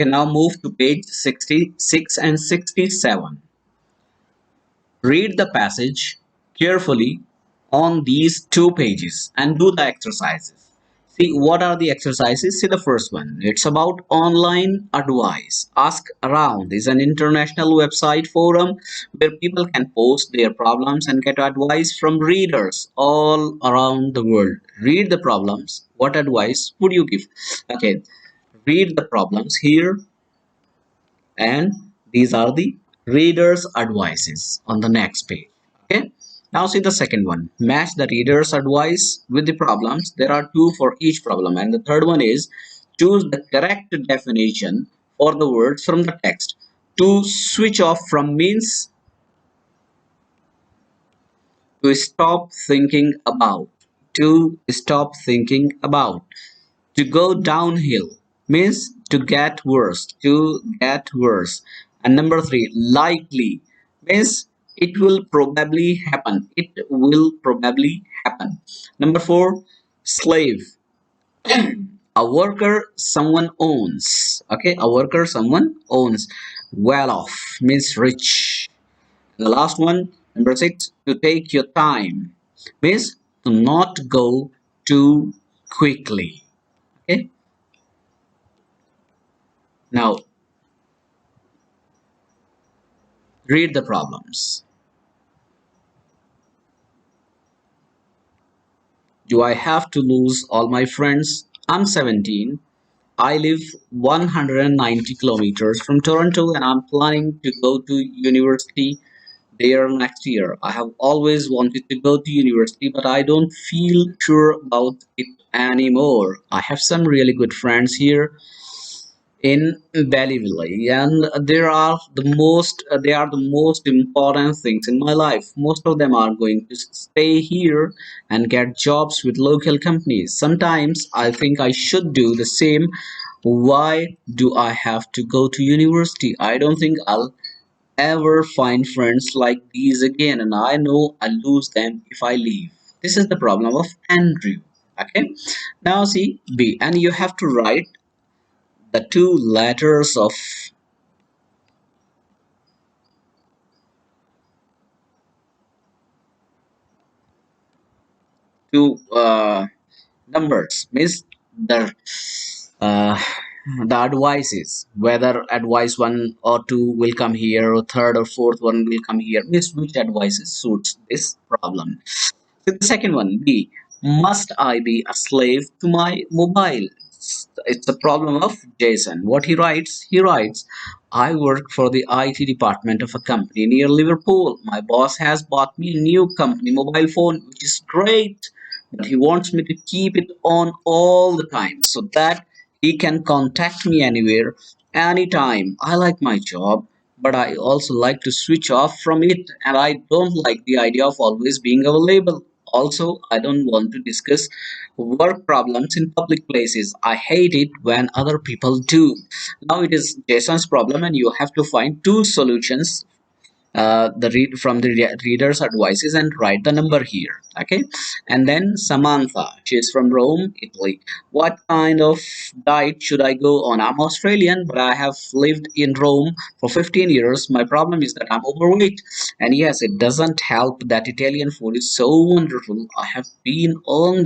Okay, now move to page 66 and 67. Read the passage carefully on these two pages and do the exercises. See, what are the exercises? See the first one. It's about online advice. Ask Around is an international website forum where people can post their problems and get advice from readers all around the world. Read the problems. What advice would you give? Okay, read the problems here, and these are the reader's advices on the next page. Okay, now see the second one. Match the reader's advice with the problems. There are two for each problem, and the third one is choose the correct definition for the words from the text. To switch off from means to stop thinking about. To stop thinking about. To go downhill means to get worse. To get worse. And number three, likely means it will probably happen. It will probably happen. Number four, slave, a worker someone owns. Okay, a worker someone owns. Well off means rich. The last one, number six, to take your time means to not go too quickly. Okay, now read the problems. Do I have to lose all my friends? I'm 17. I live 190 kilometers from Toronto and I'm planning to go to university there next year. I have always wanted to go to university, but I don't feel sure about it anymore. I have some really good friends here in Belleville, and they are the most important things in my life. Most of them are going to stay here and get jobs with local companies. Sometimes I think I should do the same. Why do I have to go to university? I don't think I'll ever find friends like these again, and I know I'll lose them if I leave. This is the problem of Andrew. Okay, now see B, and you have to write the two letters of two numbers means the uh, the advices, whether advice one or two will come here or third or fourth one will come here, means which advices suits this problem. So the second one, B, must I be a slave to my mobile? It's a problem of Jason. What he writes, I work for the IT department of a company near Liverpool. My boss has bought me a new company mobile phone, which is great, but he wants me to keep it on all the time so that he can contact me anywhere, anytime. I like my job, but I also like to switch off from it, and I don't like the idea of always being available. Also, I don't want to discuss work problems in public places. I hate it when other people do. Now it is Jason's problem, and you have to find two solutions, the read from the reader's advices, and write the number here. Okay, and then Samantha, she is from Rome, Italy. What kind of diet should I go on? I'm Australian, but I have lived in Rome for 15 years. My problem is that I'm overweight, and yes, it doesn't help that Italian food is so wonderful. I have been on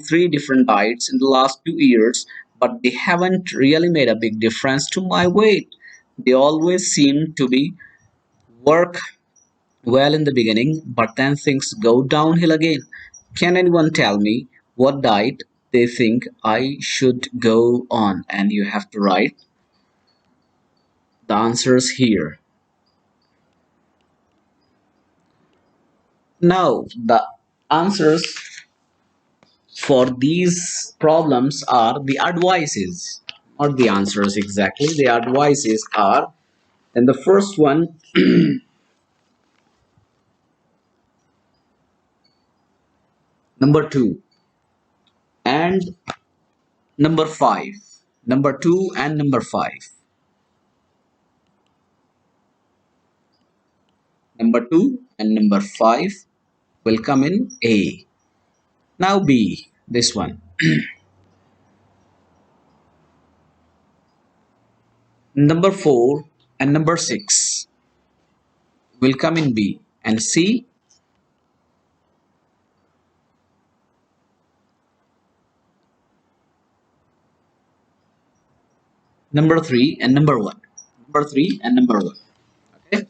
three different diets in the last 2 years, but they haven't really made a big difference to my weight. They always seem to be work well in the beginning, but then things go downhill again. Can anyone tell me what diet they think I should go on? And you have to write the answers here. Now, the answers for these problems are the advices, not the answers exactly. The advices are, and the first one, number two, and number five. Number two and number five. Number 2 and number 5 will come in A. Now B, this one. Number 4 and number 6 will come in B, and C, number 3 and number 1. Number 3 and number 1. Okay.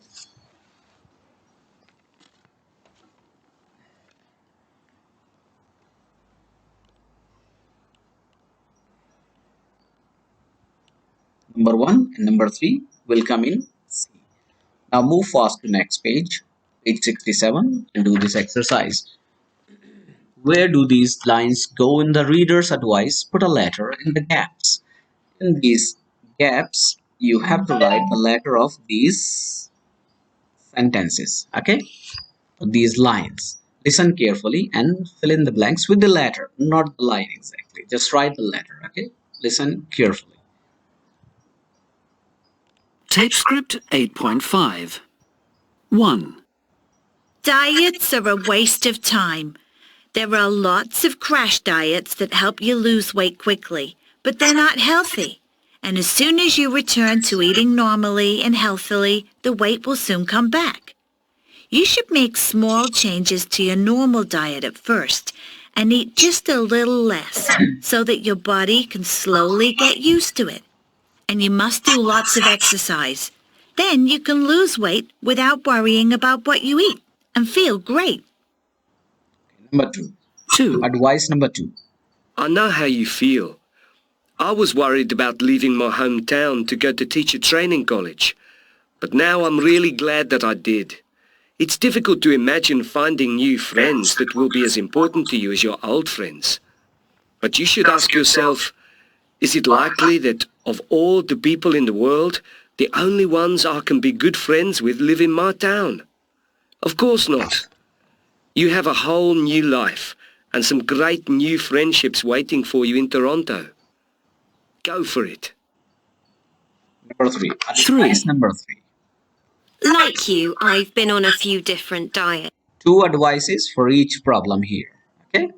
Number 1 and number 3 will come in C. Now move fast to next page, page 67, and do this exercise. Where do these lines go in the reader's advice? Put a letter in the gaps. In these gaps, you have to write the letter of these sentences, okay? These lines. Listen carefully and fill in the blanks with the letter, not the line exactly. Just write the letter, okay? Listen carefully. Tape script 8.5. 1. Diets are a waste of time. There are lots of crash diets that help you lose weight quickly, but they're not healthy. And as soon as you return to eating normally and healthily, the weight will soon come back. You should make small changes to your normal diet at first and eat just a little less so that your body can slowly get used to it. And you must do lots of exercise. Then you can lose weight without worrying about what you eat and feel great. Number 2. 2. Advice number 2. I know how you feel. I was worried about leaving my hometown to go to teacher training college, but now I'm really glad that I did. It's difficult to imagine finding new friends that will be as important to you as your old friends. But you should ask yourself, is it likely that of all the people in the world, the only ones I can be good friends with live in my town? Of course not. You have a whole new life and some great new friendships waiting for you in Toronto. Go for it. Number 3. 3. Advice number 3. Like you, I've been on a few different diets, 2 advices for each problem here, okay?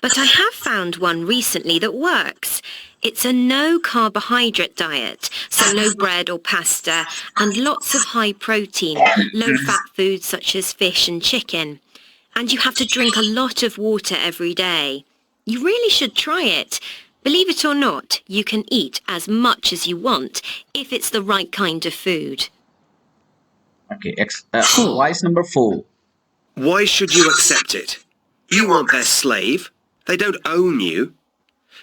but I have found one recently that works. It's a no-carbohydrate diet, so no bread or pasta, and lots of high-protein, low-fat foods such as fish and chicken. And you have to drink a lot of water every day. You really should try it. Believe it or not, you can eat as much as you want if it's the right kind of food. Okay, advice number 4. Why should you accept it? You aren't their slave. They don't own you.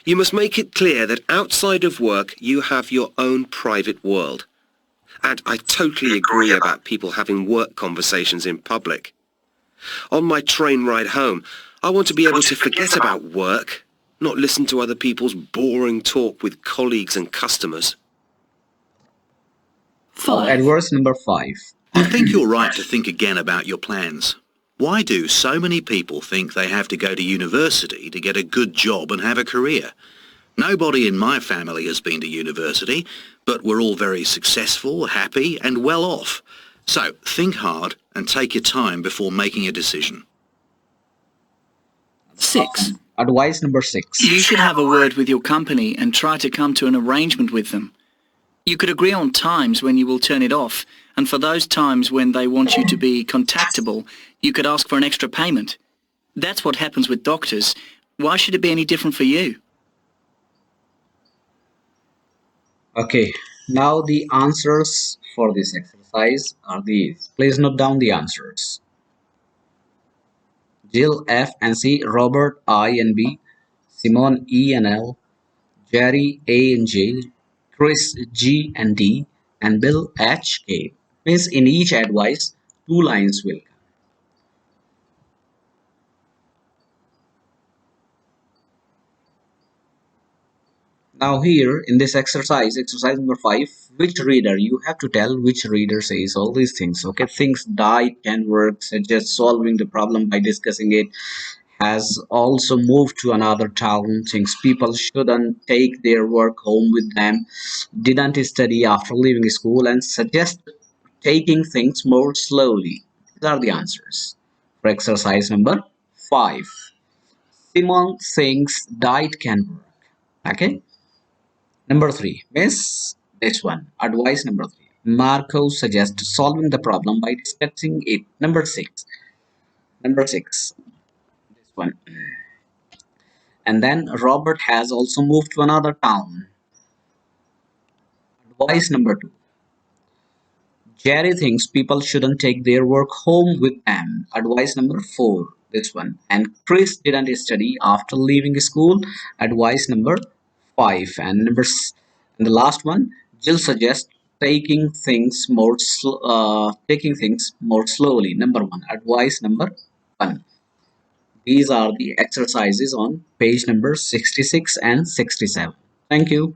You must make it clear that outside of work, you have your own private world. And I totally agree about people having work conversations in public. On my train ride home, I want to be able to forget about work, not listen to other people's boring talk with colleagues and customers. 5. Advice number 5. I think you're right to think again about your plans. Why do so many people think they have to go to university to get a good job and have a career? Nobody in my family has been to university, but we're all very successful, happy and well off. So think hard and take your time before making a decision. 6. Advice number 6. You should have a word with your company and try to come to an arrangement with them. You could agree on times when you will turn it off, and for those times when they want you to be contactable, you could ask for an extra payment. That's what happens with doctors. Why should it be any different for you? Okay, now the answers for this exercise are these. Please note down the answers. Jill F and C, Robert I and B, Simon E and L, Jerry A and J, Chris G and D, and Bill H K. Means in each advice, 2 lines will come. Now here in this exercise number 5, which reader, you have to tell which reader says all these things. Okay, things diet can work, suggest solving the problem by discussing it, has also moved to another town, thinks people shouldn't take their work home with them, didn't study after leaving school, and suggest taking things more slowly. These are the answers for exercise number 5. Simon thinks diet can work. Okay. Number 3, Miss This one. Advice number 3. Marco suggests solving the problem by discussing it. Number 6. Number 6. This one. And then Robert has also moved to another town. Advice number 2. Jerry thinks people shouldn't take their work home with them. Advice number 4. This one. And Chris didn't study after leaving school. Advice number 5. And and the last one. Jill suggests taking things more slowly. Number 1. Advice number 1. These are the exercises on page number 66 and 67. Thank you.